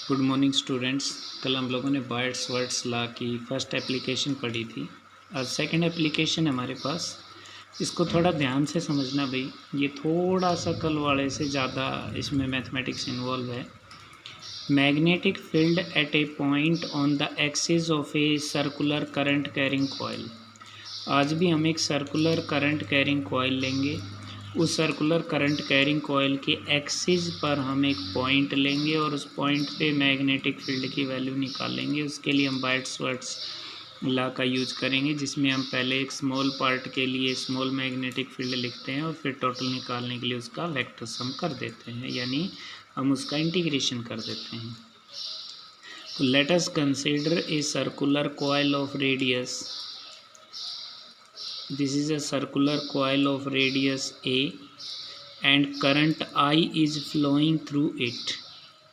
Good morning students. कल हम लोगों ने बाइट्स वर्ड्स लॉ की फर्स्ट एप्लीकेशन पढ़ी थी। आज सेकंड एप्लीकेशन है हमारे पास। इसको थोड़ा ध्यान से समझना भाई, ये थोड़ा सा कल वाले से ज़्यादा इसमें मैथमेटिक्स इन्वॉल्व है। Magnetic field at A point on the axis of a circular current carrying coil. आज भी हम एक सर्कुलर करंट कैरिंग कॉइल लेंगे। उस सर्कुलर करंट कैरिंग कॉइल के एक्सिस पर हम एक पॉइंट लेंगे और उस पॉइंट पे मैग्नेटिक फील्ड की वैल्यू निकालेंगे। उसके लिए हम बाइट्स-वर्ड्स लॉ का यूज करेंगे, जिसमें हम पहले एक स्मॉल पार्ट के लिए स्मॉल मैग्नेटिक फील्ड लिखते हैं और फिर टोटल निकालने के लिए उसका वेक्टर सम कर देते हैं, यानी हम उसका इंटीग्रेशन कर देते हैं। तो late us consider a circular coil of radius. This is a circular coil of radius A and current I is flowing through it.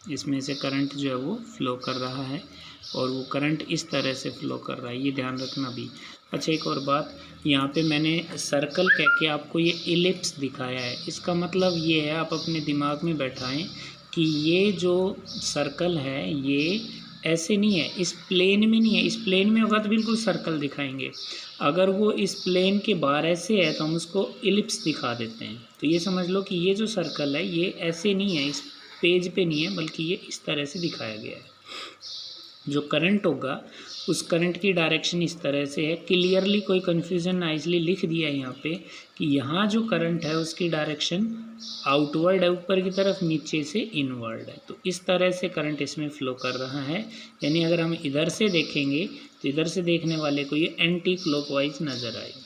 इसमें से करंट जो है वो फ्लो कर रहा है और वो करंट इस तरह से फ्लो कर रहा है, ये ध्यान रखना भी। अच्छा, एक और बात, यहाँ पे मैंने सर्कल कह के आपको ये इलिप्स दिखाया है। इसका मतलब ये है, आप अपने दिमाग में बैठाएं कि ये जो सर्कल है ये ऐसे नहीं है, इस प्लेन में नहीं है। इस प्लेन में होगा तो बिल्कुल सर्कल दिखाएंगे। अगर वो इस प्लेन के बाहर ऐसे है तो हम उसको इलिप्स दिखा देते हैं। तो ये समझ लो कि ये जो सर्कल है ये ऐसे नहीं है, इस पेज पे नहीं है, बल्कि ये इस तरह से दिखाया गया है। जो करंट होगा उस करंट की डायरेक्शन इस तरह से है। क्लियरली कोई कन्फ्यूज़न ना, इसलिए लिख दिया है यहाँ पे कि यहाँ जो करंट है उसकी डायरेक्शन आउटवर्ड है, ऊपर की तरफ, नीचे से इनवर्ड है। तो इस तरह से करंट इसमें फ्लो कर रहा है। यानी अगर हम इधर से देखेंगे तो इधर से देखने वाले को ये एंटी क्लॉकवाइज नज़र आएगा।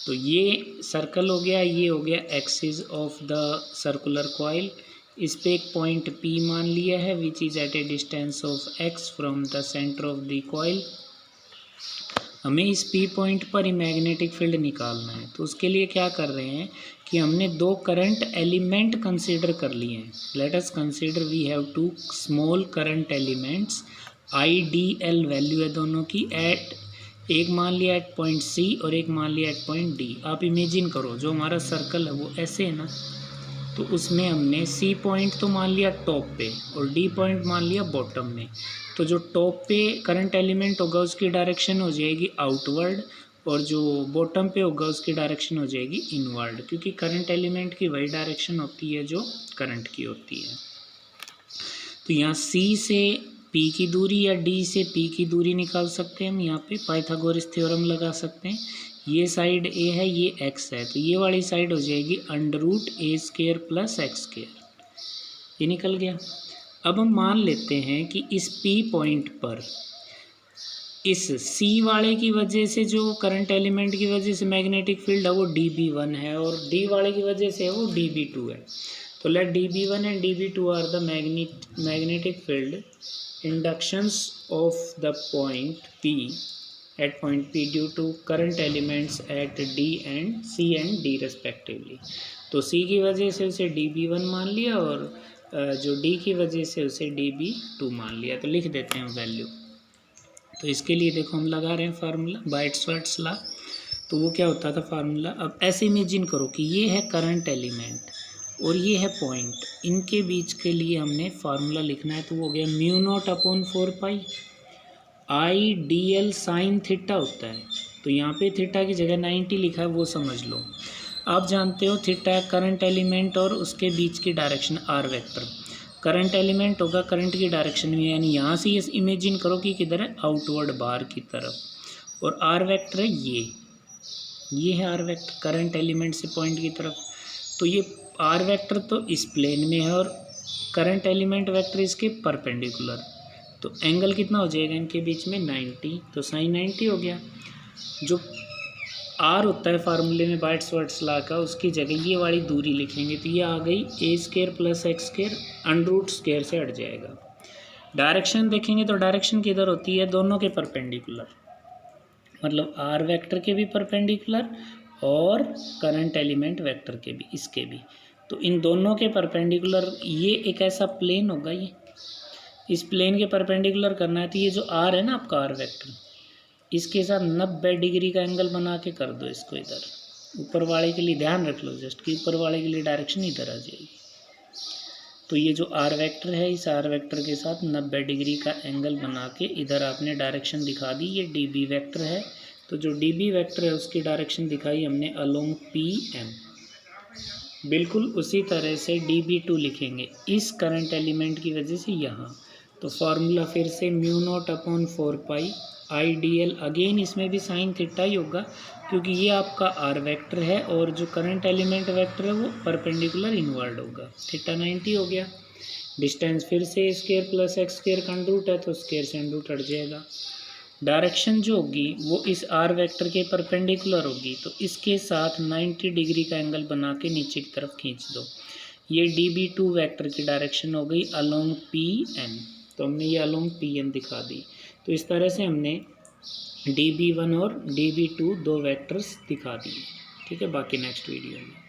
तो ये सर्कल हो गया, ये हो गया axis of the circular coil. इस पे एक पॉइंट P मान लिया है, which is at a distance of x from the centre of the coil. हमें इस P पॉइंट पर ही मैग्नेटिक फील्ड निकालना है। तो उसके लिए क्या कर रहे हैं कि हमने दो करंट एलिमेंट कंसीडर कर लिए हैं। Let us consider we have two small current elements. IDL value है दोनों की, एट एक मान लिया एट पॉइंट C और एक मान लिया एट पॉइंट D। आप इमेजिन करो, जो हमारा सर्कल है वो ऐसे है ना, तो उसमें हमने C पॉइंट तो मान लिया टॉप पे और D पॉइंट मान लिया बॉटम में। तो जो टॉप पे करंट एलिमेंट होगा उसकी डायरेक्शन हो जाएगी आउटवर्ड और जो बॉटम पे होगा उसकी डायरेक्शन हो जाएगी इनवर्ड, क्योंकि करंट एलिमेंट की वही डायरेक्शन होती है जो करंट की होती है। तो यहाँ C से P की दूरी या D से P की दूरी निकाल सकते हैं हम। यहाँ पे पाइथागोरस थ्योरम लगा सकते हैं। ये साइड A है, ये x है, तो ये वाली साइड हो जाएगी √a² प्लस x²। ये निकल गया। अब हम मान लेते हैं कि इस P पॉइंट पर इस C वाले की वजह से, जो करंट एलिमेंट की वजह से मैग्नेटिक फील्ड है वो dB1 है और D वाले की वजह से वो dB2 है। तो let dB1 and dB2 are the magnetic field inductions of the point P at point P due to current elements at D and C and D respectively। तो C की वजह से उसे dB1 मान लिया और जो D की वजह से उसे dB2 मान लिया। तो लिख देते हैं वैल्यू। तो इसके लिए देखो हम लगा रहे हैं फार्मूला बाइट्स-वर्ड्स लॉ। तो वो क्या होता था फार्मूला, अब ऐसे इमेजिन करो कि ये है करंट एलिमेंट और ये है पॉइंट, इनके बीच के लिए हमने फार्मूला लिखना है। तो वो हो गया μ0/4π IDL साइन थीटा होता है। तो यहाँ पे थीटा की जगह 90 लिखा है, वो समझ लो। आप जानते हो थीटा है करंट एलिमेंट और उसके बीच की direction R vector. Current element होगा करंट की डायरेक्शन में, यानी यहाँ से ये इमेजिन करो कि किधर है, आउटवर्ड बाहर की तरफ, और आर वेक्टर है ये है आर वेक्टर करंट एलिमेंट से पॉइंट की तरफ। तो ये आर वेक्टर तो इस प्लेन में है और करंट एलिमेंट वेक्टर इसके परपेंडिकुलर। तो एंगल कितना हो जाएगा इनके बीच में, 90। तो साइन 90 हो गया। जो आर होता है फार्मूले में बाइट्स-वर्ड्स लॉ का, उसकी जगह ये वाली दूरी लिखेंगे। तो ये आ गई a² प्लस x² √² से हट जाएगा। डायरेक्शन देखेंगे तो डायरेक्शन किधर होती है, दोनों के परपेंडिकुलर, मतलब आर वेक्टर के भी परपेंडिकुलर और करंट एलिमेंट वेक्टर के भी, इसके भी। तो इन दोनों के परपेंडिकुलर ये एक ऐसा प्लेन होगा, ये इस प्लेन के परपेंडिकुलर करना है। तो ये जो आर है ना आपका आर वेक्टर, इसके साथ 90 डिग्री का एंगल बना के कर दो इसको इधर। ऊपर वाले के लिए ध्यान रख लो जस्ट कि ऊपर वाले के लिए डायरेक्शन इधर आ जाएगी। तो ये जो आर वेक्टर है, इस आर वेक्टर के साथ 90 डिग्री का एंगल बना के इधर आपने डायरेक्शन दिखा दी। ये डी बी वैक्टर है, तो जो डी बी वैक्टर है उसकी डायरेक्शन दिखाई हमने अलोंग पी एम। बिल्कुल उसी तरह से dB2 लिखेंगे इस करंट एलिमेंट की वजह से यहाँ। तो फार्मूला फिर से μ0/4 आई डी एल, अगेन इसमें भी साइन थीटा ही होगा क्योंकि ये आपका आर वेक्टर है और जो करंट एलिमेंट वेक्टर है वो परपेंडिकुलर इनवर्ड होगा। थीटा 90 हो गया। डिस्टेंस फिर से स्क्वायर प्लस एक्स स्क्वायर का अंडर रूट है तो स्क्वायर से अंडर रूट हट जाएगा। डायरेक्शन जो होगी वो इस आर वेक्टर के परपेंडिकुलर होगी, तो इसके साथ 90 डिग्री का एंगल बना के नीचे की तरफ खींच दो। ये dB2 वेक्टर की डायरेक्शन हो गई अलोंग पी एन, तो हमने ये अलोंग पी एन दिखा दी। तो इस तरह से हमने dB1 और dB2 दो वेक्टर्स दिखा दिए। ठीक है, बाकी नेक्स्ट वीडियो में।